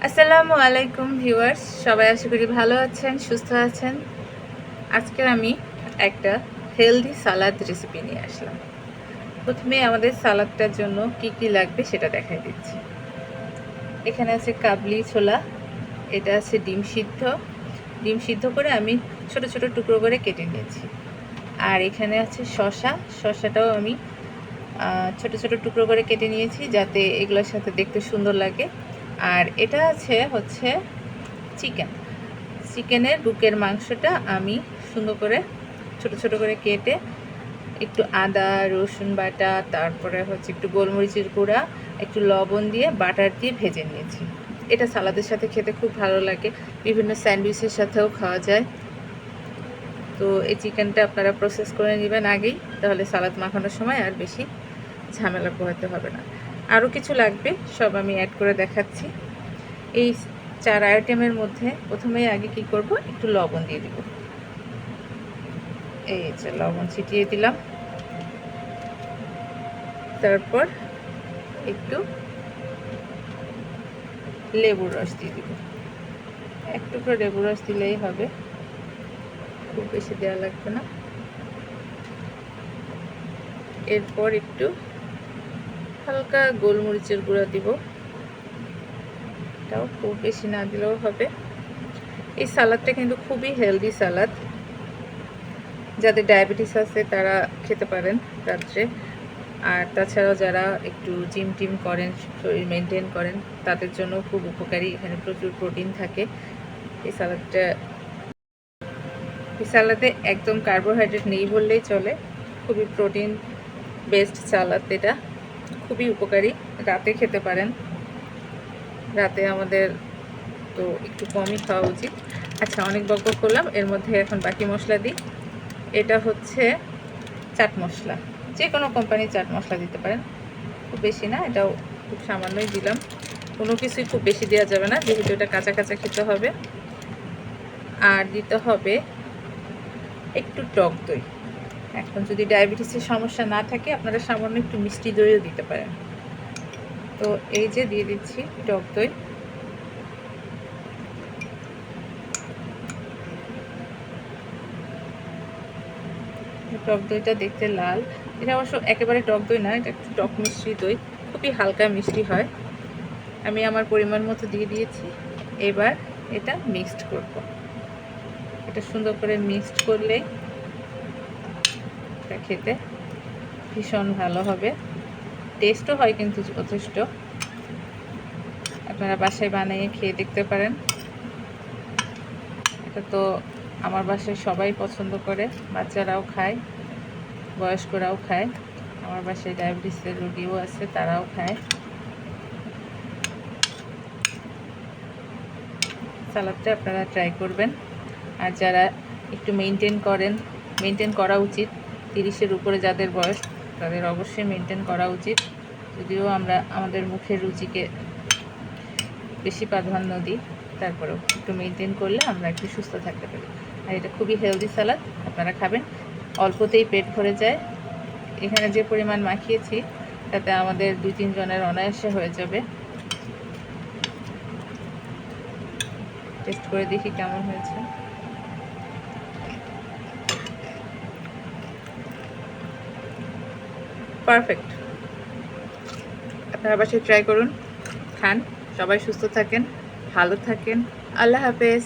আসসালামু আলাইকুম ভিউয়ার্স, সবাই আশা করি ভালো আছেন, সুস্থ আছেন। আজকে আমি একটা হেলদি সালাদ রেসিপি নিয়ে আসলাম। প্রথমে আমাদের সালাদটার জন্য কি কি লাগবে সেটা দেখাই দিচ্ছি। এখানে আছে কাবলি ছোলা, এটা আছে ডিম সিদ্ধ করে আমি ছোট ছোট টুকরো করে কেটে নিয়েছি। আর এখানে আছে শসাটাও আমি ছোট ছোট টুকরো করে কেটে নিয়েছি যাতে এগুলোর সাথে দেখতে সুন্দর লাগে। আর এটা হচ্ছে চিকেনের বুকের মাংসটা আমি সুন্দর করে ছোট ছোট করে কেটে একটু আদা রসুন বাটা, তারপরে হচ্ছে একটু গোলমরিচের গুঁড়া, একটু লবণ দিয়ে বাটার দিয়ে ভেজে নিয়েছি। এটা সালাদের সাথে খেতে খুব ভালো লাগে, বিভিন্ন স্যান্ডউইচের সাথেও খাওয়া যায়। তো এই চিকেনটা আপনারা প্রসেস করে নেবেন আগেই, তাহলে সালাদ মাখানোর সময় আর বেশি ঝামেলা পোহাতে হবে না। আরও কিছু লাগবে, সব আমি অ্যাড করে দেখাচ্ছি। এই 4 আইটেমের মধ্যে প্রথমেই আগে কি করব, একটু লবণ দিয়ে দিব। এই যে লবণ ছিটিয়ে দিলাম। তারপর একটু লেবুর রস দিয়ে দিব। এক টুকরো লেবুর রস দিলেই হবে, খুব বেশি দেওয়া লাগবে না। এরপর একটু হালকা গোলমরিচের গুঁড়া দিব, এটাও খুব বেশি না দিলেও হবে। এই সালাদটা কিন্তু খুবই হেলদি সালাদ, যাদের ডায়াবেটিস আছে তারা খেতে পারেন রাত্রে। আর তাছাড়াও যারা একটু জিম টিম করেন, শরীর মেনটেন করেন, তাদের জন্য খুব উপকারী। এখানে প্রচুর প্রোটিন থাকে। এই সালাদে একদম কার্বোহাইড্রেট নেই বললেই চলে, খুবই প্রোটিন বেসড সালাদ। এটা খুবই উপকারী, রাতে খেতে পারেন। রাতে আমাদের তো একটু কমই খাওয়া উচিত। আচ্ছা, অনেক বকবক করলাম, এর মধ্যে এখন বাকি মশলা দিই। এটা হচ্ছে চাট মশলা, যে কোনো কোম্পানির চাট মশলা দিতে পারেন, খুব বেশি না, এটাও খুব সামান্যই দিলাম। কোনো কিছুই খুব বেশি দেওয়া যাবে না, যেহেতু এটা কাঁচা কাঁচা খেতে হবে। আর দিতে হবে একটু টক দই। এখন যদি ডায়াবেটিসের সমস্যা না থাকে, আপনারা সামান্য একটু মিষ্টি দইও দিতে পারেন। তো এই যে দিয়ে দিচ্ছি টক দই। টক দইটা দেখতে লাল, এটা অবশ্য একেবারে টক দই না, এটা একটু টক মিষ্টি দই, খুবই হালকা মিষ্টি হয়। আমি আমার পরিমাণ মতো দিয়ে দিয়েছি। এবার এটা মিক্সড করব। এটা সুন্দর করে মিক্সড করলেই এটা খেতে ভীষণ ভালো হবে, টেস্টও হয় কিন্তু যথেষ্ট। আপনারা বাসায় বানিয়ে খেয়ে দেখতে পারেন। এটা তো আমার বাসায় সবাই পছন্দ করে, বাচ্চারাও খায়, বয়স্করাও খায়। আমার বাসায় ডায়াবেটিসের রোগীও আছে, তারাও খায়। সালাদটা আপনারা ট্রাই করবেন। আর যারা একটু মেনটেন করা উচিত, 30-এর উপরে যাদের বয়স, তাদের অবশ্যই মেনটেন করা উচিত। যদিও আমরা আমাদের মুখের রুচিকে বেশি প্রাধান্য দিই, তারপরেও একটু মেনটেন করলে আমরা একটু সুস্থ থাকতে পারি। আর এটা খুবই হেলদি সালাদ, আপনারা খাবেন, অল্পতেই পেট ভরে যায়। এখানে যে পরিমাণ মাখিয়েছি তাতে আমাদের 2-3 জনের অনায়াসে হয়ে যাবে। টেস্ট করে দেখি কেমন হয়েছে। পারফেক্ট। আপনারা বাসায় ট্রাই করুন, খান, সবাই সুস্থ থাকেন, ভালো থাকেন। আল্লাহ হাফেজ।